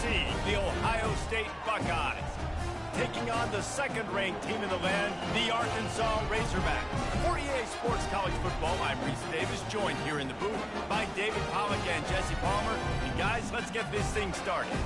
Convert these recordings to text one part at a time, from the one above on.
USC, the Ohio State Buckeyes. Taking on the second-ranked team in the land, the Arkansas Razorbacks. For EA Sports College Football, I'm Reese Davis, joined here in the booth by David Pollack and Jesse Palmer. And guys, let's get this thing started.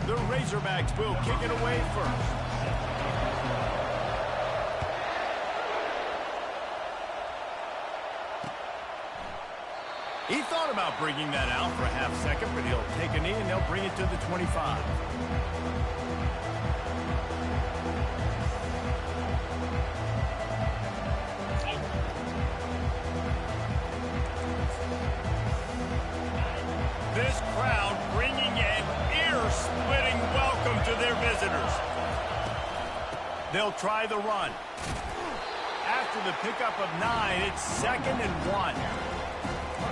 The Razorbacks will kick it away first. He thought about bringing that out for a half second, but he'll take a knee and they'll bring it to the 25. This crowd bringing an ear-splitting welcome to their visitors. They'll try the run. After the pickup of 9, it's 2nd and 1.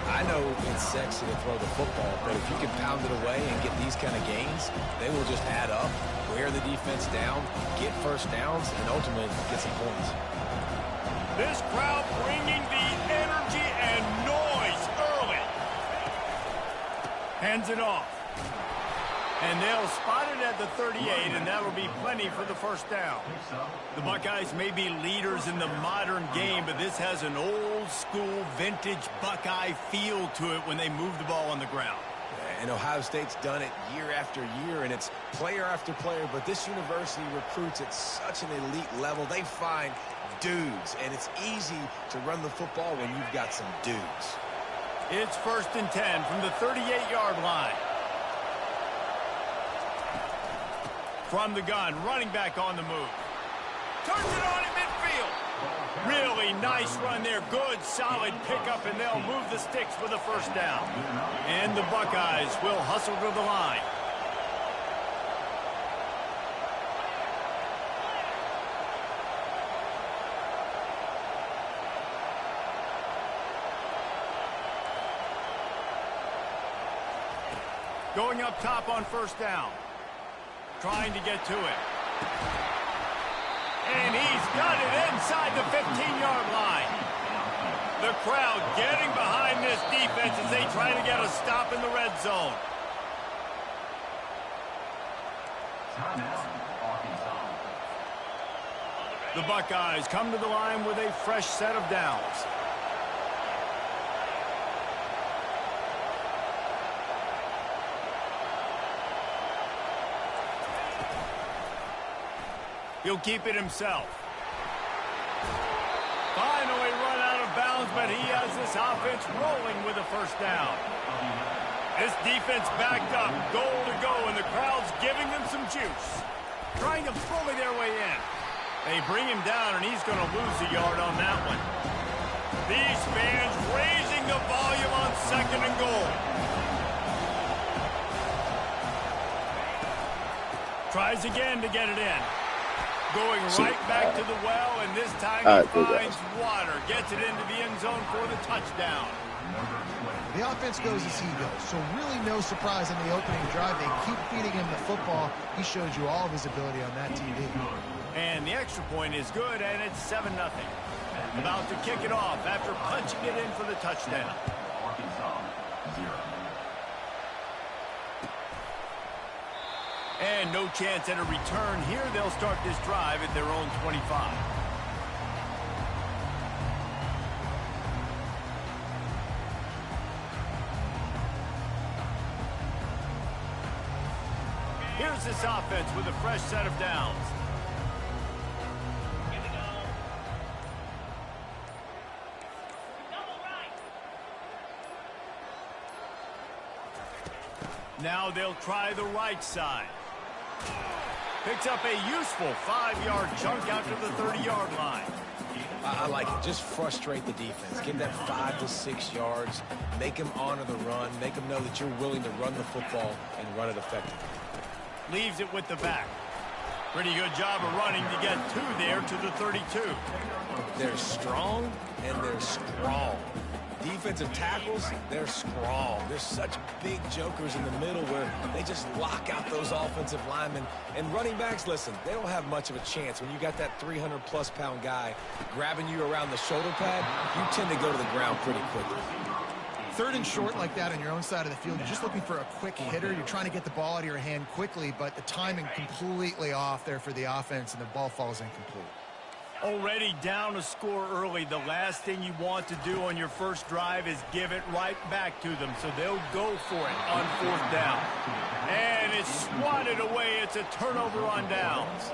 I know it's sexy to throw the football, but if you can pound it away and get these kind of gains, they will just add up, wear the defense down, get first downs, and ultimately get some points. This crowd bringing the energy and noise early. Hands it off. And they'll spot it at the 38, and that'll be plenty for the first down. The Buckeyes may be leaders in the modern game, but this has an old-school, vintage Buckeye feel to it when they move the ball on the ground. And Ohio State's done it year after year, and it's player after player, but this university recruits at such an elite level. They find dudes, and it's easy to run the football when you've got some dudes. It's 1st and 10 from the 38-yard line. From the gun, running back on the move. Turns it on in midfield. Really nice run there. Good, solid pickup, and they'll move the sticks for the first down. And the Buckeyes will hustle to the line. Going up top on first down. Trying to get to it. And he's got it inside the 15-yard line. The crowd getting behind this defense as they try to get a stop in the red zone. The Buckeyes come to the line with a fresh set of downs. He'll keep it himself. Finally run out of bounds, but he has this offense rolling with a first down. This defense backed up, goal to go, and the crowd's giving them some juice. Trying to bully their way in. They bring him down, and he's going to lose a yard on that one. These fans raising the volume on 2nd and goal. Tries again to get it in. Going right back to the well, and this time he finds water. Gets it into the end zone for the touchdown. The offense goes as he goes, so really no surprise in the opening drive. They keep feeding him the football. He showed you all of his ability on that TV. And the extra point is good, and it's 7-0. About to kick it off after punching it in for the touchdown. And no chance at a return here. They'll start this drive at their own 25. Here's this offense with a fresh set of downs. Now they'll try the right side. Picks up a useful 5-yard chunk out to the 30-yard line. I like it. Just frustrate the defense. Give them 5 to 6 yards. Make them honor the run. Make them know that you're willing to run the football and run it effectively. Leaves it with the back. Pretty good job of running to get 2 there to the 32. They're strong and they're strong. Defensive tackles, they're strong. There's such big jokers in the middle where they just lock out those offensive linemen. And running backs, listen, they don't have much of a chance. When you got that 300-plus pound guy grabbing you around the shoulder pad, you tend to go to the ground pretty quickly. Third and short like that on your own side of the field, you're just looking for a quick hitter. You're trying to get the ball out of your hand quickly, but the timing completely off there for the offense, and the ball falls incomplete. Already down a score early, the last thing you want to do on your first drive is give it right back to them, so they'll go for it on 4th down. And it's swatted away. It's a turnover on downs.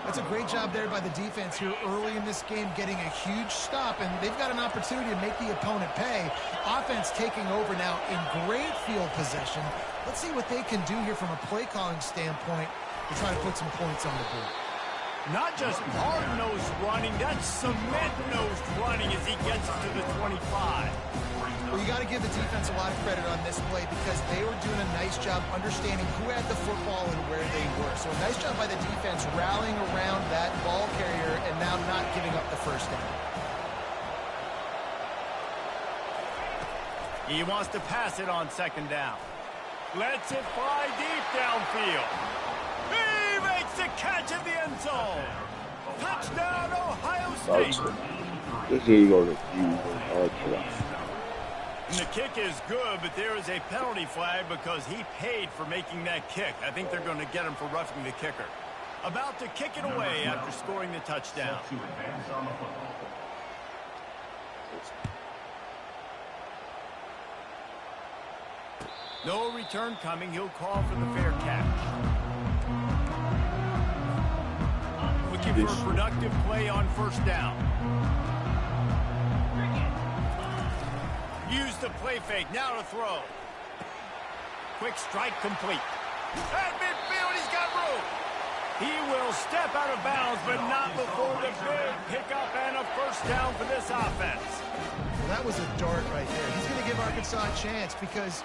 That's a great job there by the defense here early in this game, getting a huge stop, and they've got an opportunity to make the opponent pay. Offense taking over now in great field possession. Let's see what they can do here from a play calling standpoint to try to put some points on the board. Not just hard-nosed running, that's cement-nosed running as he gets it to the 25. Well, you got to give the defense a lot of credit on this play because they were doing a nice job understanding who had the football and where they were. So a nice job by the defense rallying around that ball carrier and now not giving up the first down. He wants to pass it on 2nd down. Lets it fly deep downfield. He makes the catch in the end zone. Touchdown, Ohio State. This is going to be hard for us. And the kick is good, but there is a penalty flag because he paid for making that kick. I think they're going to get him for roughing the kicker. About to kick it away after scoring the touchdown. No return coming. He'll call for the fair catch. Looking for a productive play on 1st down. Use the play fake. Now to throw. Quick strike complete. At midfield, he's got room. He will step out of bounds, but not before the big pickup and a 1st down for this offense. Well, that was a dart right there. He's going to give Arkansas a chance because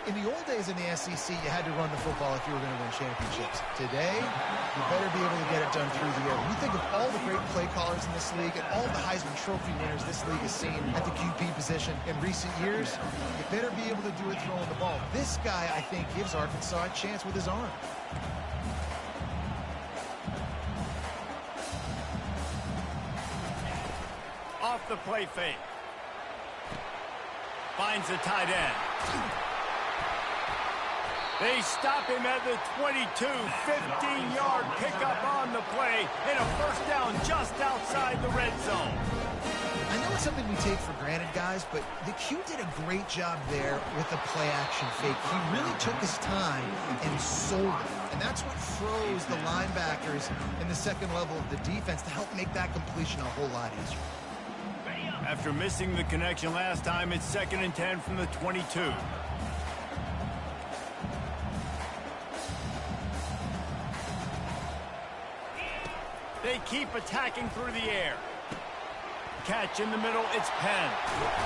in the old days in the SEC, you had to run the football if you were going to win championships. Today, you better be able to get it done through the air. When you think of all the great play callers in this league and all the Heisman Trophy winners this league has seen at the QB position in recent years, you better be able to do it throwing the ball. This guy, I think, gives Arkansas a chance with his arm. Off the play fake. Finds the tight end. They stop him at the 22, 15-yard pickup on the play, and a 1st down just outside the red zone. I know it's something we take for granted, guys, but the Q did a great job there with the play-action fake. He really took his time and sold it, and that's what froze the linebackers in the 2nd level of the defense to help make that completion a whole lot easier. After missing the connection last time, it's 2nd and 10 from the 22. They keep attacking through the air. Catch in the middle, it's Penn.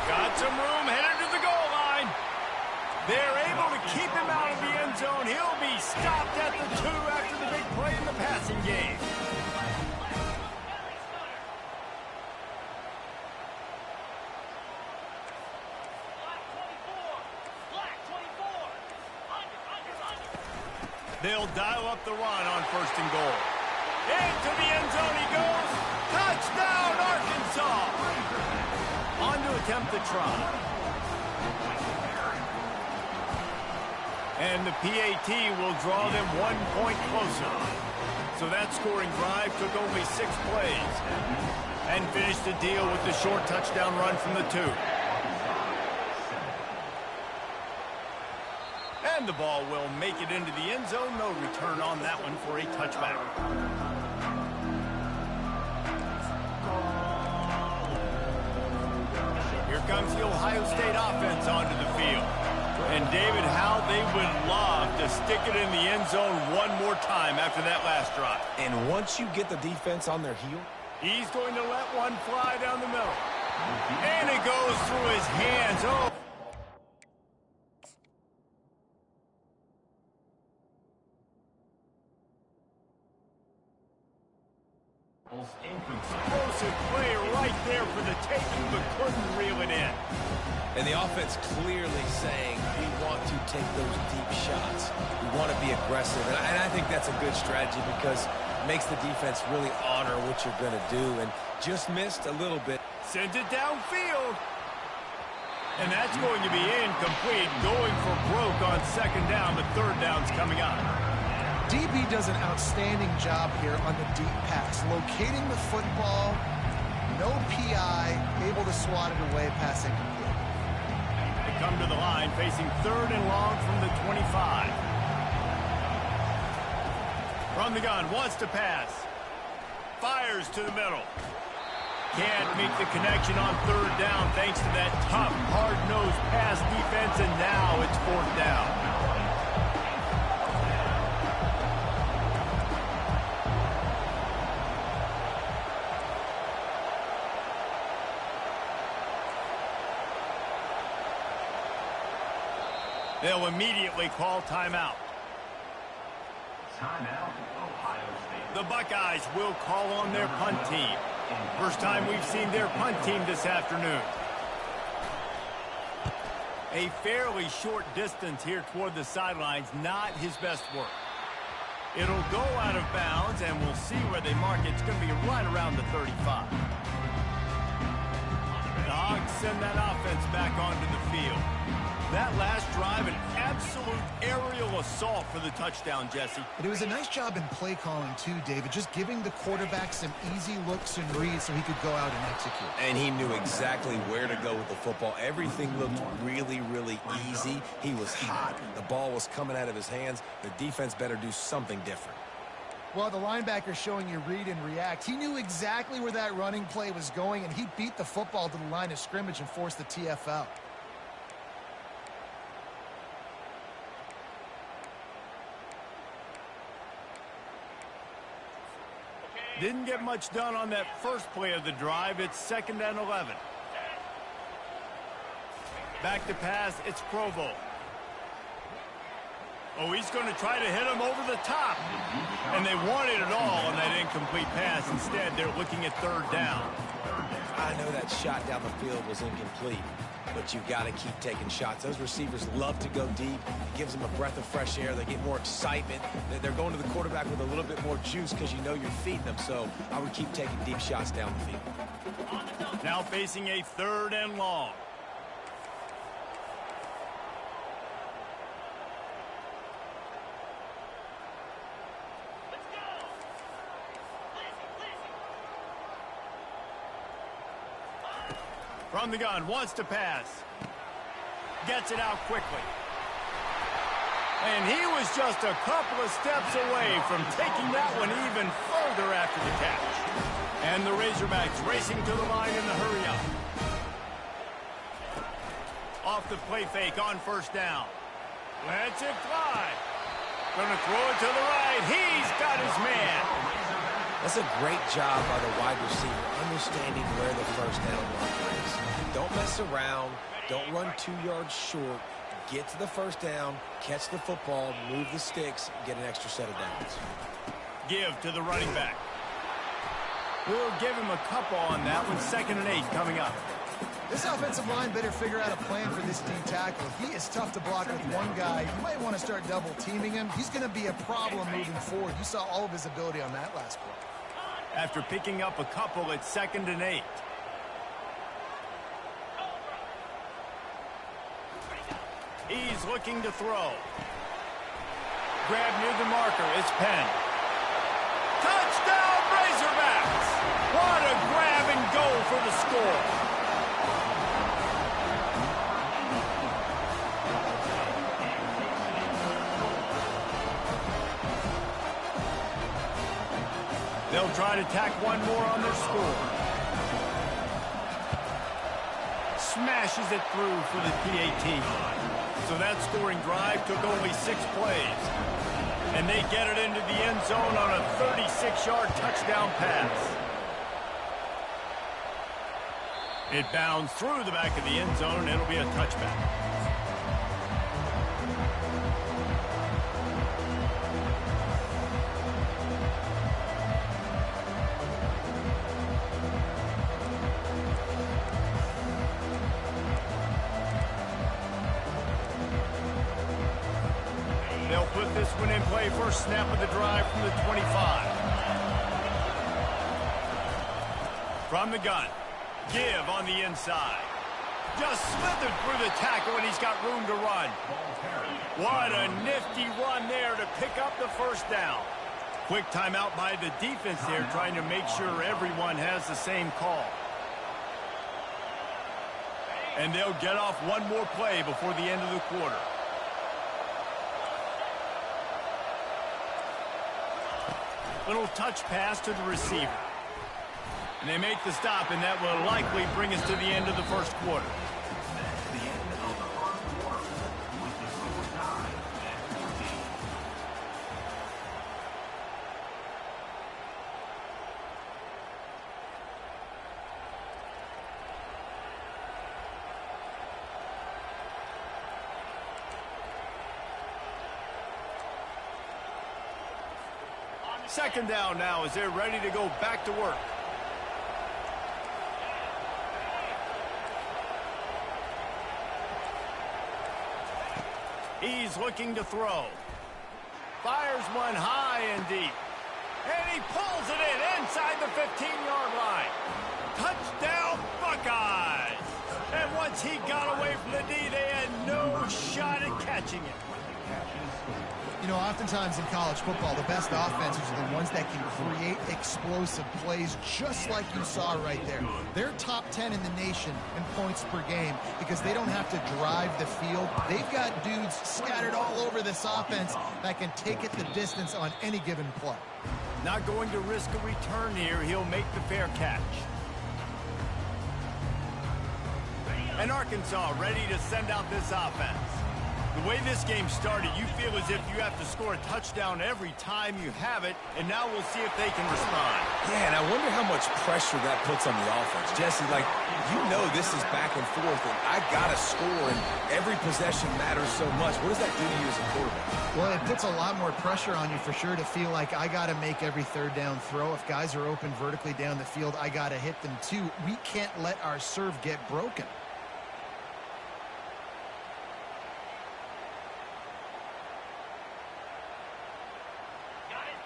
Got some room, headed to the goal line. They're able to keep him out of the end zone. He'll be stopped at the 2 after the big play in the passing game. They'll dial up the run on 1st and goal. Into the end zone he goes. Touchdown, Arkansas. On to attempt the try. And the PAT will draw them 1 point closer. So that scoring drive took only 6 plays. And finished the deal with the short touchdown run from the 2. And the ball will make it into the end zone. No return on that one for a touchback. Here comes the Ohio State offense onto the field. And David, how they would love to stick it in the end zone one more time after that last drive. And once you get the defense on their heel, he's going to let one fly down the middle. And it goes through his hands. Oh. Explosive play right there for the taking, but couldn't reel it in. And the offense clearly saying, we want to take those deep shots. We want to be aggressive. And I think that's a good strategy because it makes the defense really honor what you're going to do. And just missed a little bit. Sends it downfield. And that's going to be incomplete. Going for broke on second down. The third down's coming up. DB does an outstanding job here on the deep pass. Locating the football, no PI, able to swat it away, pass incomplete. They come to the line, facing third and long from the 25. From the gun, wants to pass. Fires to the middle. Can't make the connection on third down thanks to that tough, hard-nosed pass defense, and now it's fourth down. They'll immediately call timeout. Timeout, Ohio State. The Buckeyes will call on their punt team. First time we've seen their punt team this afternoon. A fairly short distance here toward the sidelines, not his best work. It'll go out of bounds, and we'll see where they mark it. It's going to be right around the 35. The Hogs send that offense back onto the field. That last drive, an absolute aerial assault for the touchdown, Jesse. But it was a nice job in play calling, too, David, just giving the quarterback some easy looks and reads so he could go out and execute. And he knew exactly where to go with the football. Everything looked really, really easy. He was hot. The ball was coming out of his hands. The defense better do something different. Well, the linebacker's showing you read and react. He knew exactly where that running play was going, and he beat the football to the line of scrimmage and forced the TFL. Didn't get much done on that first play of the drive. It's 2nd and 11. Back to pass. It's Provo. Oh, he's going to try to hit him over the top. And they wanted it all on that incomplete pass. Instead, they're looking at third down. I know that shot down the field was incomplete, but you've got to keep taking shots. Those receivers love to go deep. It gives them a breath of fresh air. They get more excitement. They're going to the quarterback with a little bit more juice because you know you're feeding them. So I would keep taking deep shots down the field. Now facing a third and long. From the gun, wants to pass. Gets it out quickly. And he was just a couple of steps away from taking that one even further after the catch. And the Razorbacks racing to the line in the hurry-up. Off the play fake on first down. Lets it fly. Gonna throw it to the right. He's got his man. That's a great job by the wide receiver, understanding where the first down marker is. Don't mess around. Don't run 2 yards short. Get to the first down, catch the football, move the sticks, get an extra set of downs. Give to the running back. We'll give him a couple on that one. 2nd and 8 coming up. This offensive line better figure out a plan for this D tackle. He is tough to block with one guy. You might want to start double teaming him. He's going to be a problem moving forward. You saw all of his ability on that last play. After picking up a couple, it's 2nd and 8. He's looking to throw. Grab near the marker. It's Penn. Touchdown, Razorbacks! What a grab and go for the score. They'll try to tack one more on their score. Smashes it through for the PAT. So that scoring drive took only 6 plays. And they get it into the end zone on a 36-yard touchdown pass. It bounds through the back of the end zone, and it'll be a touchback. They'll put this one in play. First snap of the drive from the 25. From the gun. Give on the inside. Just slithered through the tackle, and he's got room to run. What a nifty run there to pick up the first down. Quick timeout by the defense there, trying to make sure everyone has the same call. And they'll get off one more play before the end of the quarter. Little touch pass to the receiver. And they make the stop, and that will likely bring us to the end of the first quarter. Second down now as they're ready to go back to work. He's looking to throw. Fires one high and deep. And he pulls it in inside the 15-yard line. Touchdown, Buckeyes! And once he got away from the D, they had no shot at catching it. You know, oftentimes in college football, the best offenses are the ones that can create explosive plays, just like you saw right there. They're top 10 in the nation in points per game because they don't have to drive the field. They've got dudes scattered all over this offense that can take it the distance on any given play. Not going to risk a return here. He'll make the fair catch. And Arkansas ready to send out this offense. The way this game started, you feel as if you have to score a touchdown every time you have it, and now we'll see if they can respond. Yeah, and I wonder how much pressure that puts on the offense. Jesse, like, you know this is back and forth, and I got to score, and every possession matters so much. What does that do to you as a quarterback? Well, it puts a lot more pressure on you for sure to feel like I got to make every third down throw. If guys are open vertically down the field, I got to hit them too. We can't let our serve get broken.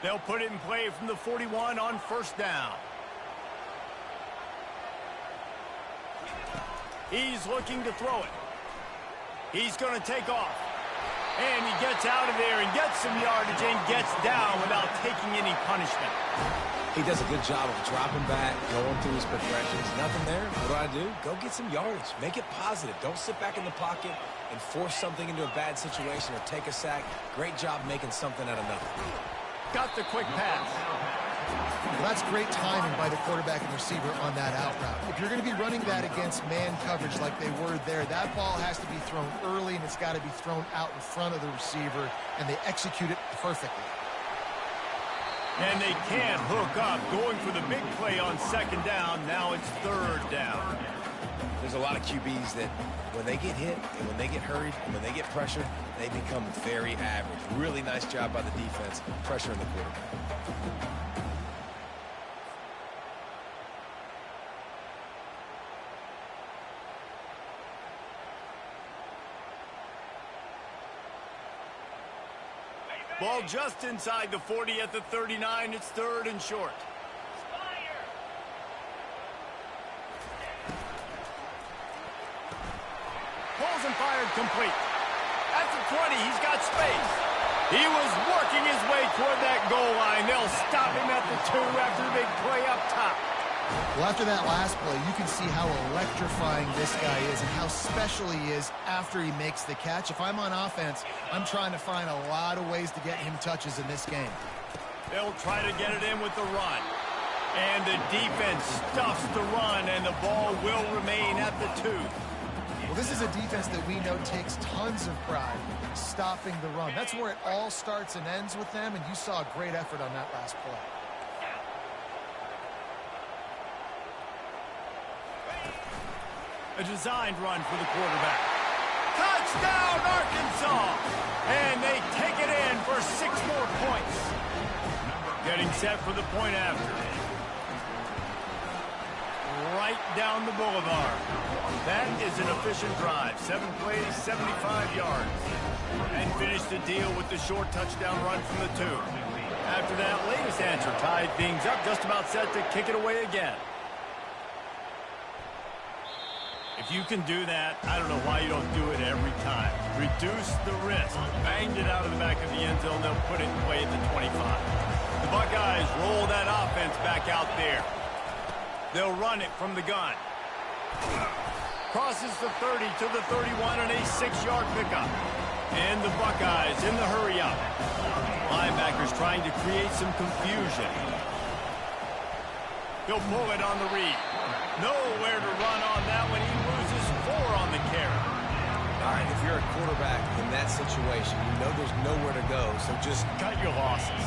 They'll put it in play from the 41 on first down. He's looking to throw it. He's going to take off. And he gets out of there and gets some yardage and gets down without taking any punishment. He does a good job of dropping back, going through his progressions. Nothing there. What do? Go get some yardage. Make it positive. Don't sit back in the pocket and force something into a bad situation or take a sack. Great job making something out of nothing. Got the quick pass. Well, that's great timing by the quarterback and receiver on that out route. If you're going to be running that against man coverage like they were there, that ball has to be thrown early, and it's got to be thrown out in front of the receiver, and they execute it perfectly. And they can't hook up, going for the big play on second down. Now it's third down. There's a lot of QBs that when they get hit and when they get hurried and when they get pressured, they become very average. Really nice job by the defense, pressuring the quarterback. Ball just inside the 40 at the 39. It's third and short. Pulls and fired complete. At the 20, he's got space. He was working his way toward that goal line. They'll stop him at the 2 after the big play up top. Well, after that last play, you can see how electrifying this guy is and how special he is after he makes the catch. If I'm on offense, I'm trying to find a lot of ways to get him touches in this game. They'll try to get it in with the run. And the defense stuffs the run, and the ball will remain at the 2. Well, this is a defense that we know takes tons of pride stopping the run. That's where it all starts and ends with them, and you saw a great effort on that last play. A designed run for the quarterback. Touchdown, Arkansas! And they take it in for 6 more points. Getting set for the point after. Right down the boulevard. That is an efficient drive. 7 plays, 75 yards. And finished the deal with the short touchdown run from the 2. After that latest answer tied things up, just about set to kick it away again. If you can do that, I don't know why you don't do it every time. Reduce the risk. Banged it out of the back of the end zone. They'll put it away at the 25. The Buckeyes roll that offense back out there. They'll run it from the gun. Crosses the 30 to the 31 and a 6-yard pickup. And the Buckeyes in the hurry up. Linebackers trying to create some confusion. He'll pull it on the read. Nowhere to run on that one. He loses 4 on the carry. All right, if you're a quarterback in that situation, you know there's nowhere to go, so just cut your losses.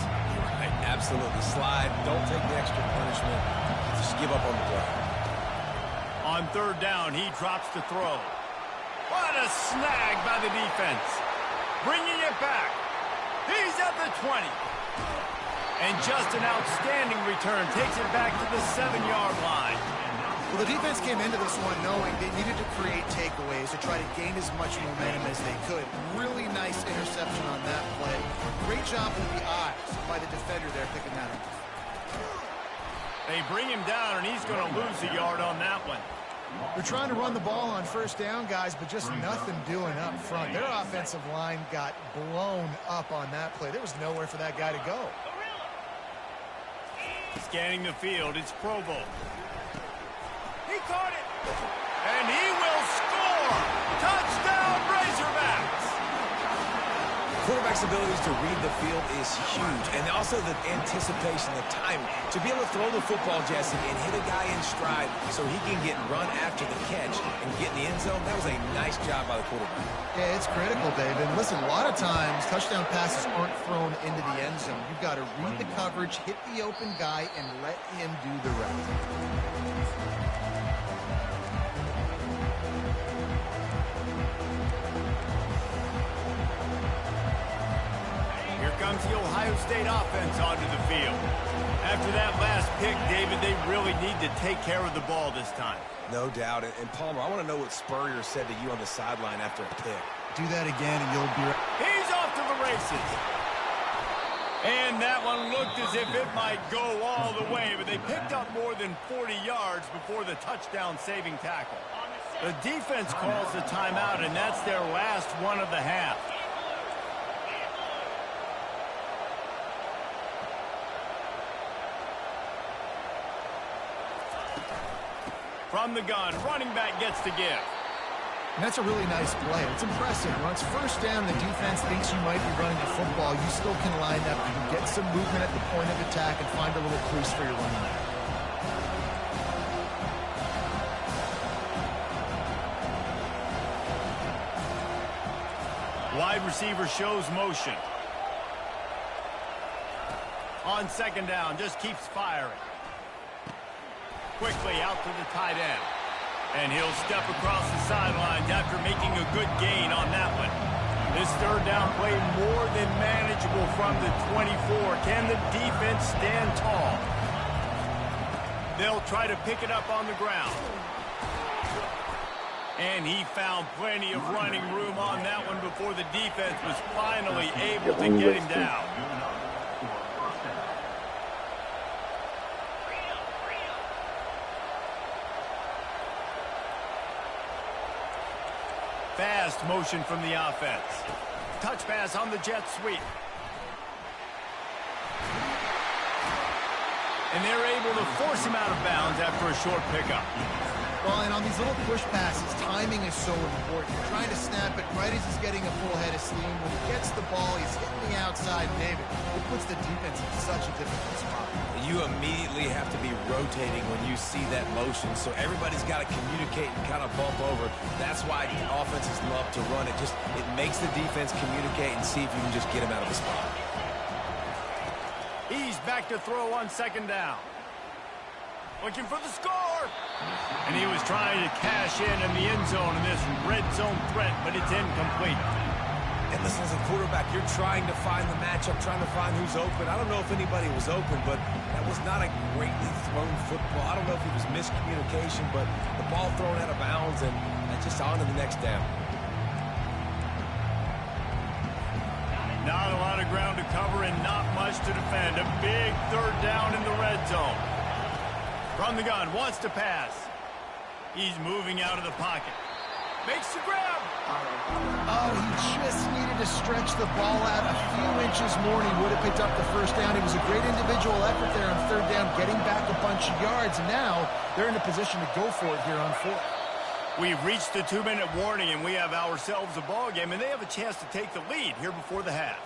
Right, absolutely. Slide. Don't take the extra punishment. Just give up on the play. On 3rd down, he drops to throw. What a snag by the defense. Bringing it back. He's at the 20. And just an outstanding return. Takes it back to the 7-yard line. Well, the defense came into this one knowing they needed to create takeaways to try to gain as much momentum as they could. Really nice interception on that play. Great job with the eyes by the defender there picking that up. They bring him down, and he's going to lose a yard on that one. They're trying to run the ball on 1st down, guys, but just nothing doing up front. Their offensive line got blown up on that play. There was nowhere for that guy to go. Scanning the field, it's Provo. He caught it, and he will score! Touchdown, Razorbacks! Quarterback's abilities to read the field is huge, and also the anticipation, the timing. To be able to throw the football, Jesse, and hit a guy in stride so he can get run after the catch and get in the end zone, that was a nice job by the quarterback. Yeah, it's critical, Dave. And listen, a lot of times touchdown passes aren't thrown into the end zone. You've got to read the coverage, hit the open guy, and let him do the rest. Comes the Ohio State offense onto the field. After that last pick, David, they really need to take care of the ball this time. No doubt. And Palmer, I want to know what Spurrier said to you on the sideline after a pick. Do that again and you'll be right. He's off to the races. And that one looked as if it might go all the way, but they picked up more than 40 yards before the touchdown-saving tackle. The defense calls the timeout, and that's their last one of the half. From the gun, running back gets to give. And that's a really nice play. It's impressive. When it's 1st down and the defense thinks you might be running the football, you still can line up. You can get some movement at the point of attack and find a little crease for your running back. Wide receiver shows motion. On 2nd down, just keeps firing. Quickly out to the tight end. And he'll step across the sidelines after making a good gain on that one. This 3rd down play more than manageable from the 24. Can the defense stand tall? They'll try to pick it up on the ground. And he found plenty of running room on that one before the defense was finally able to get him down. Fast motion from the offense. Touch pass on the jet sweep. And they're able to force him out of bounds after a short pickup. Well, and on these little push passes, timing is so important. You're trying to snap it right as he's getting a full head of steam. When he gets the ball, he's hitting the outside, David. It puts the defense in such a difficult spot. You immediately have to be rotating when you see that motion, so everybody's got to communicate and kind of bump over. That's why offenses love to run it. It makes the defense communicate and see if you can just get him out of the spot. He's back to throw on 2nd down. Looking for the score. And he was trying to cash in the end zone in this red zone threat, but it's incomplete. And listen, as a quarterback, you're trying to find the matchup, trying to find who's open. I don't know if anybody was open, but that was not a greatly thrown football. I don't know if it was miscommunication, but the ball thrown out of bounds and just on to the next down. Not a lot of ground to cover and not much to defend. A big third down in the red zone. From the gun, wants to pass. He's moving out of the pocket. Makes the grab. Oh, he just needed to stretch the ball out a few inches more, and he would have picked up the first down. It was a great individual effort there on third down, getting back a bunch of yards, and now they're in a position to go for it here on fourth. We've reached the 2-minute warning, and we have ourselves a ball game, and they have a chance to take the lead here before the half.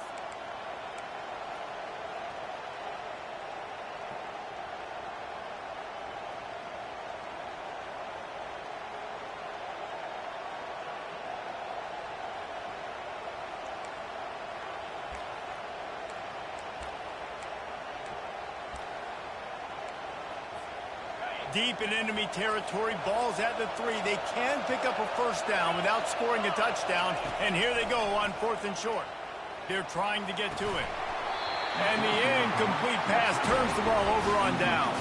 Deep in enemy territory, ball's at the 3. They can pick up a first down without scoring a touchdown, and here they go on 4th and short. They're trying to get to it. And the incomplete pass turns the ball over on downs.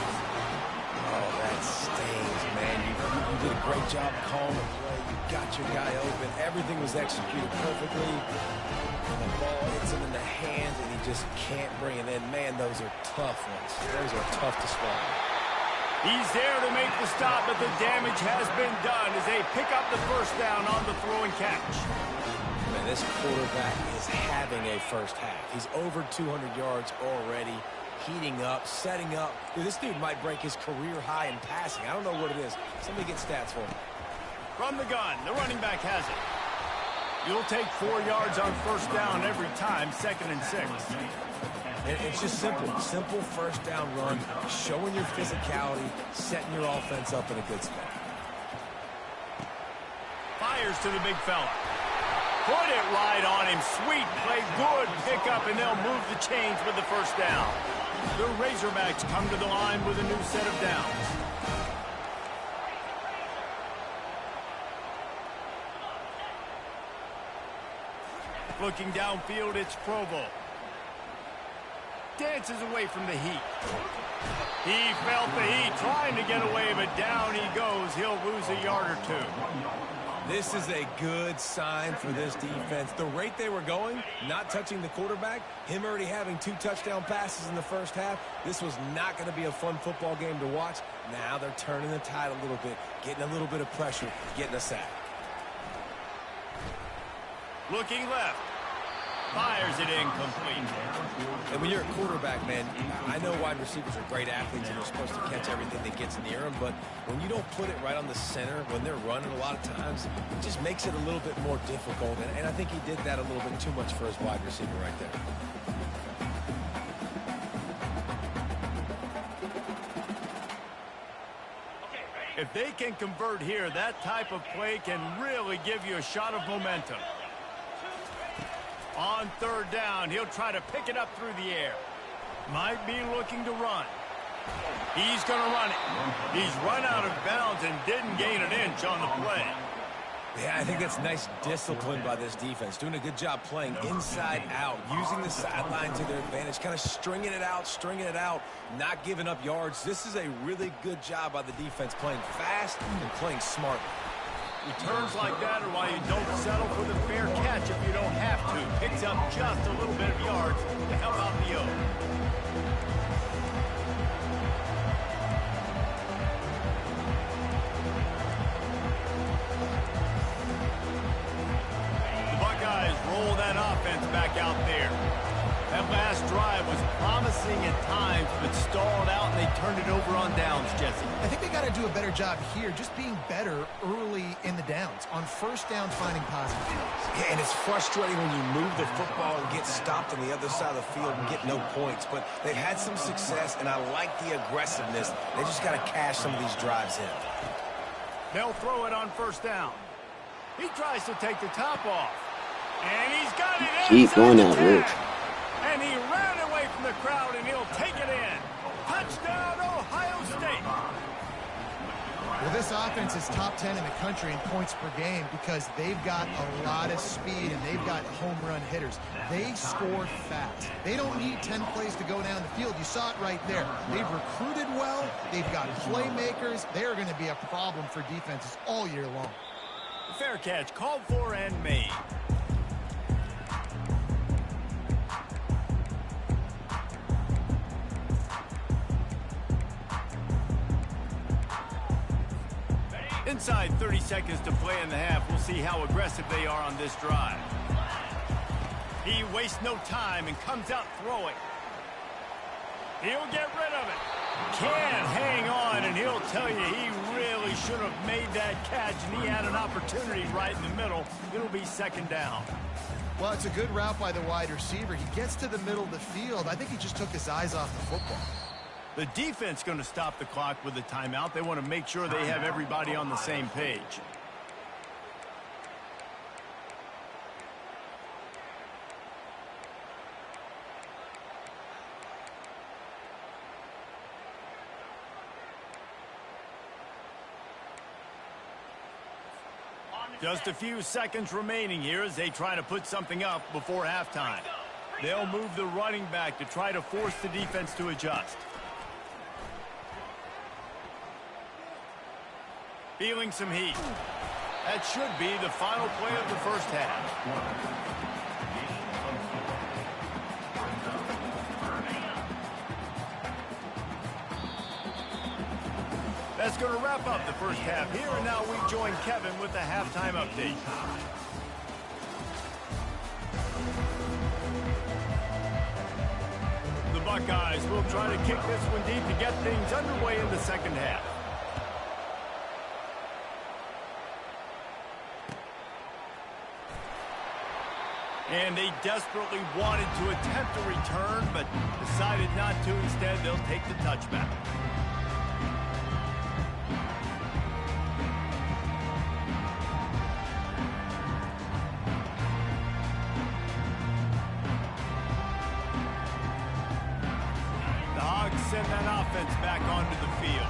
Oh, that stings, man. You did a great job calling the play. You got your guy open. Everything was executed perfectly. And the ball hits him in the hands, and he just can't bring it in. Man, those are tough ones. Those are tough to swallow. He's there to make the stop, but the damage has been done as they pick up the first down on the throw and catch. Man, this quarterback is having a first half. He's over 200 yards already, heating up, setting up. Dude, this dude might break his career high in passing. I don't know what it is. Somebody get stats for him. From the gun, the running back has it. You'll take 4 yards on first down every time, 2nd and 6. And it's just simple. Simple first down run, showing your physicality, setting your offense up in a good spot. Fires to the big fella. Put it right on him. Sweet play, good pickup, and they'll move the chains with the first down. The Razorbacks come to the line with a new set of downs. Looking downfield, it's Provo. Dances away from the heat. He felt the heat, trying to get away, but down he goes. He'll lose a yard or 2. This is a good sign for this defense. The rate they were going, not touching the quarterback, him already having 2 touchdown passes in the first half, this was not going to be a fun football game to watch. Now they're turning the tide a little bit, getting a little bit of pressure, getting a sack. Looking left. Fires it incomplete. And when you're a quarterback, man, I know wide receivers are great athletes and they're supposed to catch everything that gets near them, but when you don't put it right on the center, when they're running a lot of times, it just makes it a little bit more difficult. And I think he did that a little bit too much for his wide receiver right there. If they can convert here, that type of play can really give you a shot of momentum. On third down, he'll try to pick it up through the air. Might be looking to run. He's going to run it. He's run out of bounds and didn't gain an inch on the play. Yeah, I think that's nice discipline by this defense. Doing a good job playing inside out, using the sideline to their advantage, kind of stringing it out, not giving up yards. This is a really good job by the defense, playing fast and playing smart. Returns like that are why you don't settle for the fair catch if you don't have to. Picks up just a little bit of yards to help out the O. The Buckeyes roll that offense back out there. That last drive was promising at times, but stalled out, and they turned it over on downs, Jesse. I think they got to do a better job here, just being better early in the downs. On first down, finding positive fields. Yeah, and it's frustrating when you move the football and get stopped on the other side of the field and get no points. But they've had some success, and I like the aggressiveness. They just got to cash some of these drives in. They'll throw it on first down. He tries to take the top off. And he's got it in. Keep going out, Rich. And he ran away from the crowd, and he'll take it in. Touchdown, Ohio State. Well, this offense is top 10 in the country in points per game because they've got a lot of speed and they've got home run hitters. They score fast. They don't need 10 plays to go down the field. You saw it right there. They've recruited well. They've got playmakers. They're going to be a problem for defenses all year long. Fair catch called for and made. Inside 30 seconds to play in the half. We'll see how aggressive they are on this drive. He wastes no time and comes out throwing. He'll get rid of it. Can't hang on, and he'll tell you he really should have made that catch, and he had an opportunity right in the middle. It'll be second down. Well, it's a good route by the wide receiver. He gets to the middle of the field. I think he just took his eyes off the football. The defense going to stop the clock with a timeout. They want to make sure they have everybody on the same page. Just a few seconds remaining here as they try to put something up before halftime. They'll move the running back to try to force the defense to adjust. Feeling some heat. That should be the final play of the first half. That's going to wrap up the first half here, and now we join Kevin with the halftime update. The Buckeyes will try to kick this one deep to get things underway in the second half. And they desperately wanted to attempt a return, but decided not to. Instead, they'll take the touchback. Send that offense back onto the field.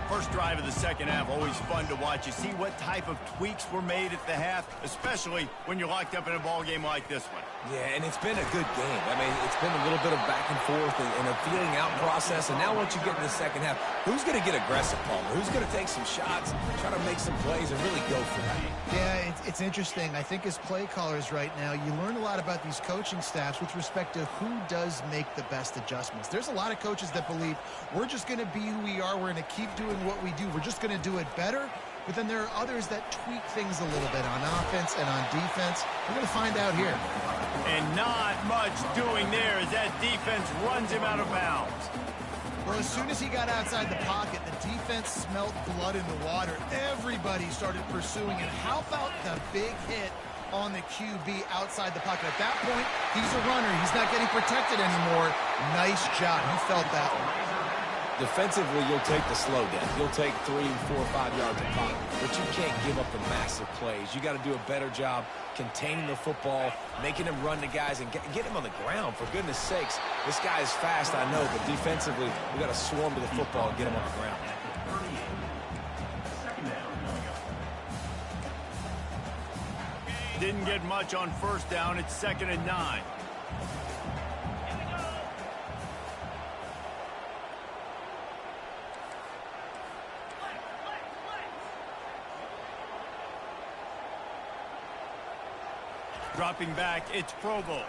First drive of the second half, always fun to watch. You see what type of tweaks were made at the half, especially when you're locked up in a ball game like this one. Yeah, and it's been a good game. I mean, it's been a little bit of back and forth and a feeling out process. And now once you get in the second half, who's going to get aggressive, Palmer? Who's going to take some shots, try to make some plays, and really go for that? Yeah, it's interesting. I think as play callers right now, you learn a lot about these coaching staffs with respect to who does make the best adjustments. There's a lot of coaches that believe we're just going to be who we are. We're going to keep doing what we do. We're just going to do it better. But then there are others that tweak things a little bit on offense and on defense. We're going to find out here. And not much doing there as that defense runs him out of bounds. Well, as soon as he got outside the pocket, the defense smelled blood in the water. Everybody started pursuing it. How about the big hit on the QB outside the pocket? At that point, he's a runner. He's not getting protected anymore. Nice job. You felt that one. Defensively, you'll take the slow down. You'll take 3, 4, 5 yards of pop, but you can't give up the massive plays. You got to do a better job containing the football, making him run the guys, and get him on the ground. For goodness sakes, this guy is fast, I know, but defensively, we got to swarm to the football and get him on the ground. Didn't get much on first down. It's 2nd and 9. Dropping back, it's Provo.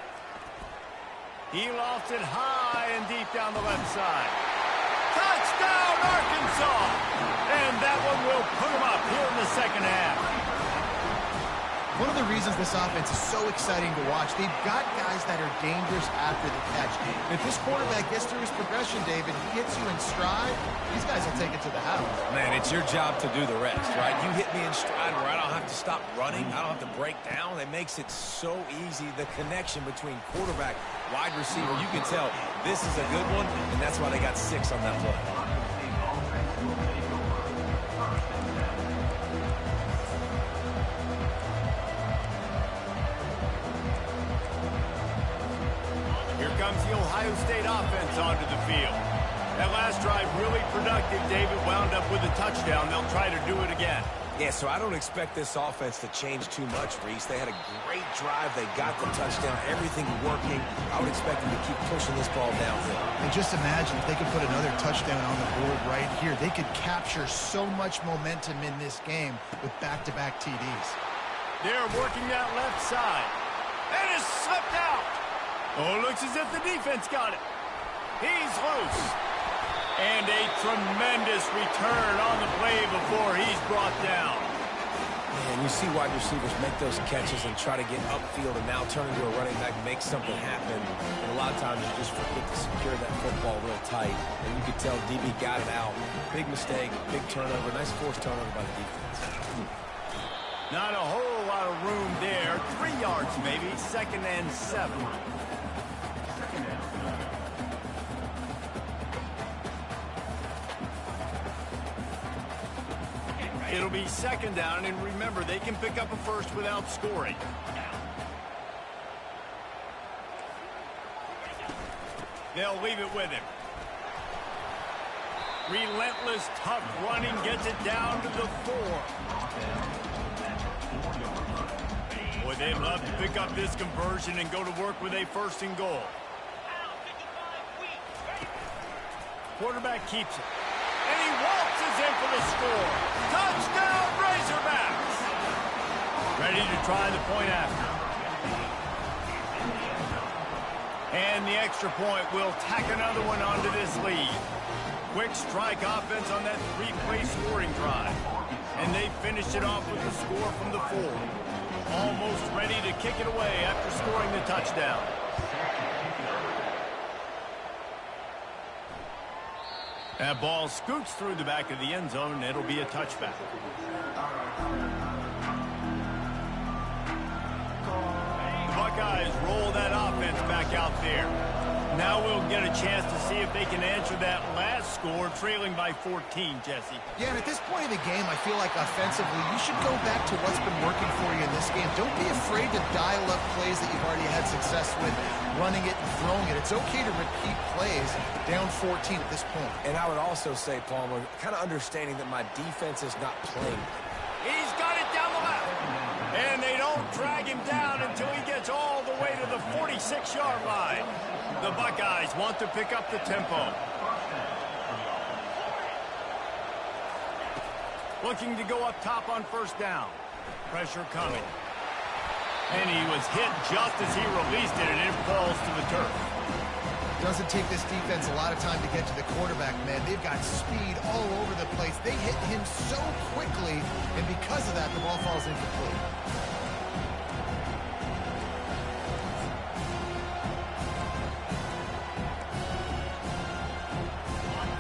He lofts it high and deep down the left side. Touchdown, Arkansas! And that one will put him up here in the second half. One of the reasons this offense is so exciting to watch, they've got guys that are dangerous after the catch. If this quarterback gets through his progression, David, he hits you in stride, these guys will take it to the house. Man, it's your job to do the rest, right? You hit me in stride where I don't have to stop running. I don't have to break down. It makes it so easy. The connection between quarterback, wide receiver, you can tell this is a good one, and that's why they got 6 on that play. Comes the Ohio State offense onto the field. That last drive really productive. David wound up with a touchdown. They'll try to do it again. Yeah, so I don't expect this offense to change too much, Reese. They had a great drive. They got the touchdown. Everything working. I would expect them to keep pushing this ball downhill. And just imagine if they could put another touchdown on the board right here. They could capture so much momentum in this game with back-to-back TDs. They're working that left side. And it's slipped out. Oh, looks as if the defense got it. He's loose. And a tremendous return on the play before he's brought down. And you see wide receivers make those catches and try to get upfield and now turn into a running back, make something happen. And a lot of times you just forget to secure that football real tight. And you could tell DB got it out. Big mistake, big turnover, nice forced turnover by the defense. Not a whole lot of room there. 3 yards maybe, 2nd and 7. It'll be 2nd down, and remember, they can pick up a first without scoring. They'll leave it with him. Relentless, tough running gets it down to the 4. Boy, they'd love to pick up this conversion and go to work with a 1st and goal. Quarterback keeps it. And he waltzes in for the score. Touchdown, Razorbacks! Ready to try the point after. And the extra point will tack another one onto this lead. Quick strike offense on that 3-play scoring drive. And they finished it off with the score from the 4. Almost ready to kick it away after scoring the touchdown. That ball scoots through the back of the end zone, and it'll be a touchback. The Buckeyes roll that offense back out there. Now we'll get a chance to see if they can answer that last score, trailing by 14, Jesse. Yeah, and at this point in the game, I feel like offensively, you should go back to what's been working for you in this game. Don't be afraid to dial up plays that you've already had success with, running it and throwing it. It's okay to repeat plays down 14 at this point. And I would also say, Palmer, kind of understanding that my defense is not playing. He's got it down the left. And they don't drag him down until he gets all the way to the 46-yard line. The Buckeyes want to pick up the tempo. Looking to go up top on 1st down. Pressure coming. And he was hit just as he released it, and it falls to the turf. Doesn't take this defense a lot of time to get to the quarterback, man. They've got speed all over the place. They hit him so quickly, and because of that, the ball falls incomplete.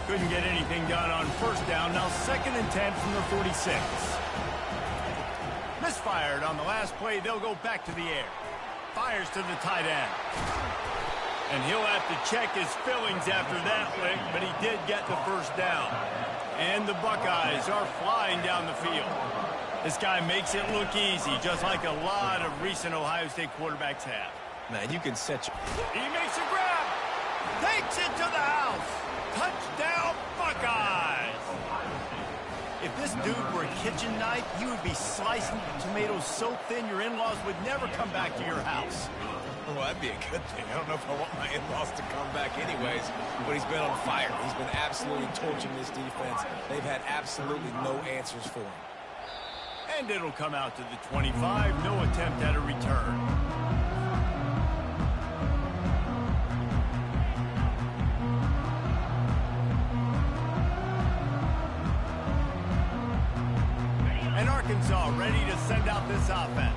Couldn't get anything done on 1st down. Now 2nd and 10 from the 46. Misfired on the last play. They'll go back to the air. Fires to the tight end. And he'll have to check his fillings after that lick, but he did get the 1st down. And the Buckeyes are flying down the field. This guy makes it look easy, just like a lot of recent Ohio State quarterbacks have. Man, you can set your... He makes a grab. Takes it to the house. Touchdown, Buckeyes! If this dude were a kitchen knife, you would be slicing tomatoes so thin your in-laws would never come back to your house. Well, that'd be a good thing. I don't know if I want my in-laws to come back anyways, but he's been on fire. He's been absolutely torching this defense. They've had absolutely no answers for him. And it'll come out to the 25. No attempt at a return. And Arkansas ready to send out this offense.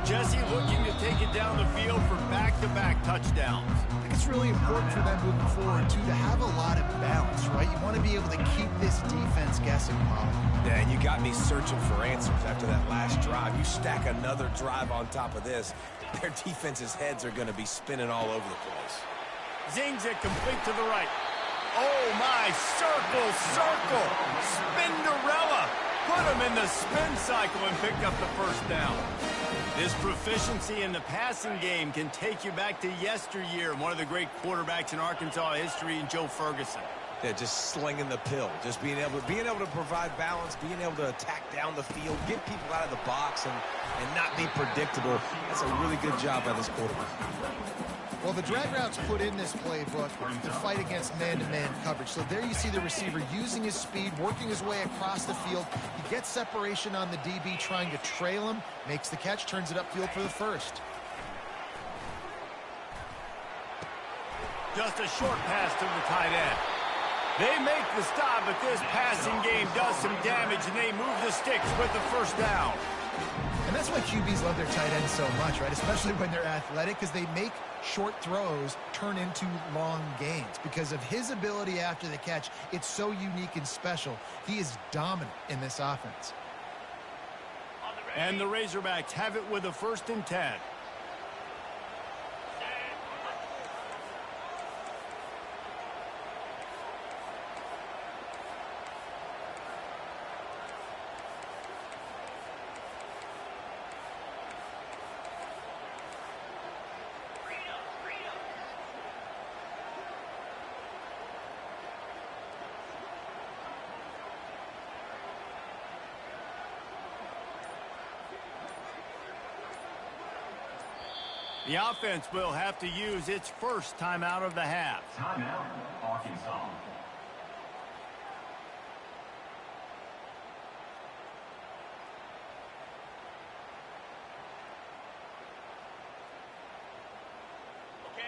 Jesse looking to take it down the field for back-to-back touchdowns. I think it's really important for them moving forward, too, to have a lot of balance, right? You want to be able to keep this defense guessing, Paul. Yeah, and you got me searching for answers after that last drive. You stack another drive on top of this, their defense's heads are going to be spinning all over the place. Zings it complete to the right. Oh, my, circle, Spinderella. Put him in the spin cycle and picked up the 1st down. This proficiency in the passing game can take you back to yesteryear. One of the great quarterbacks in Arkansas history, in Joe Ferguson. Yeah, just slinging the pill, just being able to provide balance, being able to attack down the field, get people out of the box, and not be predictable. That's a really good job by this quarterback. Well, the drag routes put in this playbook to fight against man-to-man coverage. So there you see the receiver using his speed, working his way across the field. He gets separation on the DB, trying to trail him, makes the catch, turns it upfield for the 1st. Just a short pass to the tight end. They make the stop, but this passing game does some damage, and they move the sticks with the first down. And that's why QBs love their tight ends so much, right? Especially when they're athletic, because they make short throws turn into long gains. Because of his ability after the catch, it's so unique and special. He is dominant in this offense. And the Razorbacks have it with a 1st and 10. The offense will have to use its first timeout of the half. Timeout, Arkansas.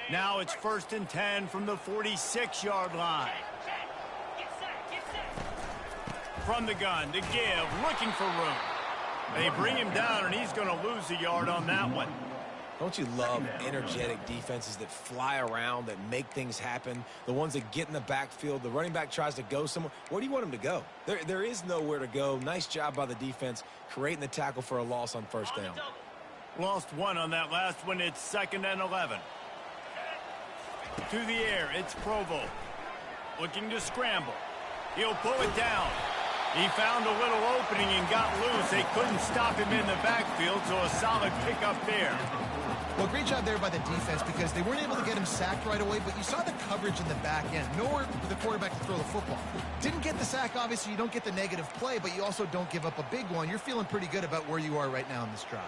Now it's 1st and 10 from the 46-yard line. From the gun to give, looking for room. They bring him down, and he's going to lose a yard on that one. Don't you love energetic defenses that fly around, that make things happen? The ones that get in the backfield, the running back tries to go somewhere. Where do you want him to go? There is nowhere to go. Nice job by the defense, creating the tackle for a loss on 1st down. Lost 1 on that last one. It's 2nd and 11. To the air, it's Provo. Looking to scramble. He'll pull it down. He found a little opening and got loose. They couldn't stop him in the backfield, so a solid pickup there. Well, great job there by the defense because they weren't able to get him sacked right away, but you saw the coverage in the back end. Nowhere for the quarterback to throw the football. Didn't get the sack, obviously. You don't get the negative play, but you also don't give up a big one. You're feeling pretty good about where you are right now in this drive.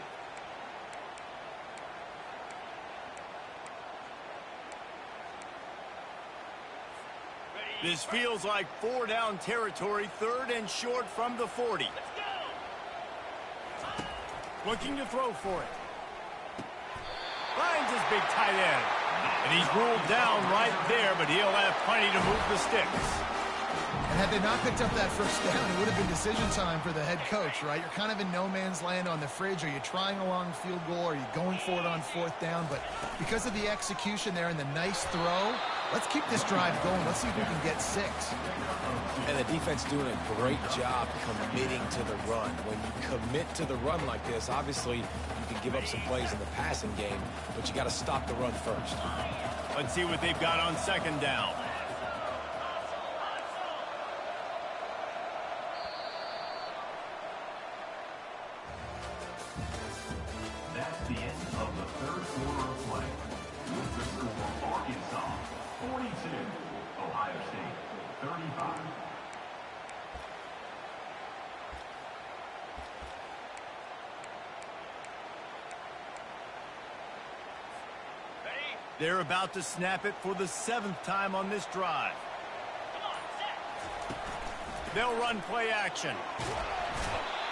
This feels like 4-down territory, 3rd and short from the 40. Looking to throw for it. Finds his big tight end. And he's ruled down right there, but he'll have plenty to move the sticks. And had they not picked up that 1st down, it would have been decision time for the head coach, right? You're kind of in no man's land on the fridge. Are you trying a long field goal? Are you going for it on 4th down? But because of the execution there and the nice throw, let's keep this drive going. Let's see if we can get 6. And the defense doing a great job committing to the run. When you commit to the run like this, obviously you can give up some plays in the passing game, but you got to stop the run first. Let's see what they've got on 2nd down. That's the end of the 3rd quarter of play. With the score, Arkansas 42, Ohio State 35. They're about to snap it for the 7th time on this drive. They'll run play action.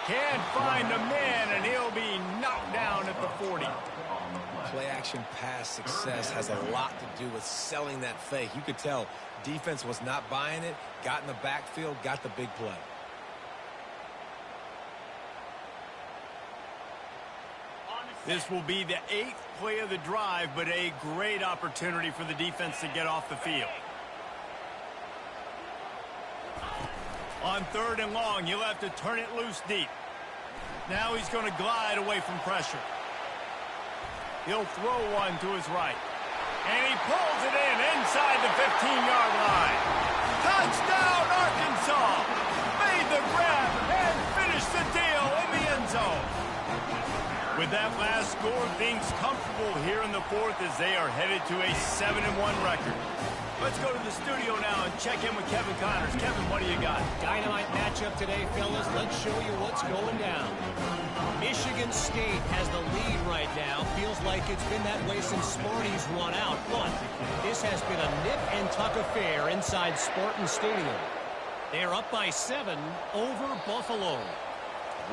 Can't find a man, and he'll be knocked down at the 40. Play action pass success has a lot to do with selling that fake. You could tell defense was not buying it, got in the backfield, got the big play. This will be the 8th play of the drive, but a great opportunity for the defense to get off the field. On 3rd and long, you'll have to turn it loose deep. Now he's going to glide away from pressure. He'll throw one to his right. And he pulls it in inside the 15-yard line. Touchdown, Arkansas! Made the grab and finished the deal in the end zone. With that last score, things comfortable here in the 4th as they are headed to a 7-1 record. Let's go to the studio now and check in with Kevin Connors. Kevin, what do you got? Dynamite matchup today, fellas. Let's show you what's going down. Michigan State has the lead right now. Feels like it's been that way since Sparty's run out. But this has been a nip-and-tuck affair inside Spartan Stadium. They're up by 7 over Buffalo.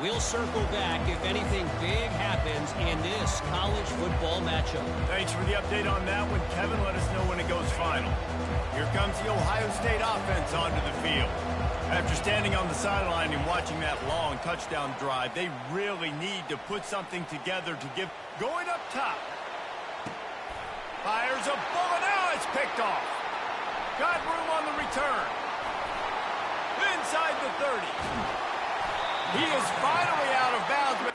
We'll circle back if anything big happens in this college football matchup. Thanks for the update on that one, Kevin. Let us know when it goes final. Here Here comes the Ohio State offense onto the field. After standing on the sideline and watching that long touchdown drive, they really need to put something together to give. Going up top. Fires a bullet. Now it's picked off. Got room on the return. Inside the 30. He is finally out of bounds.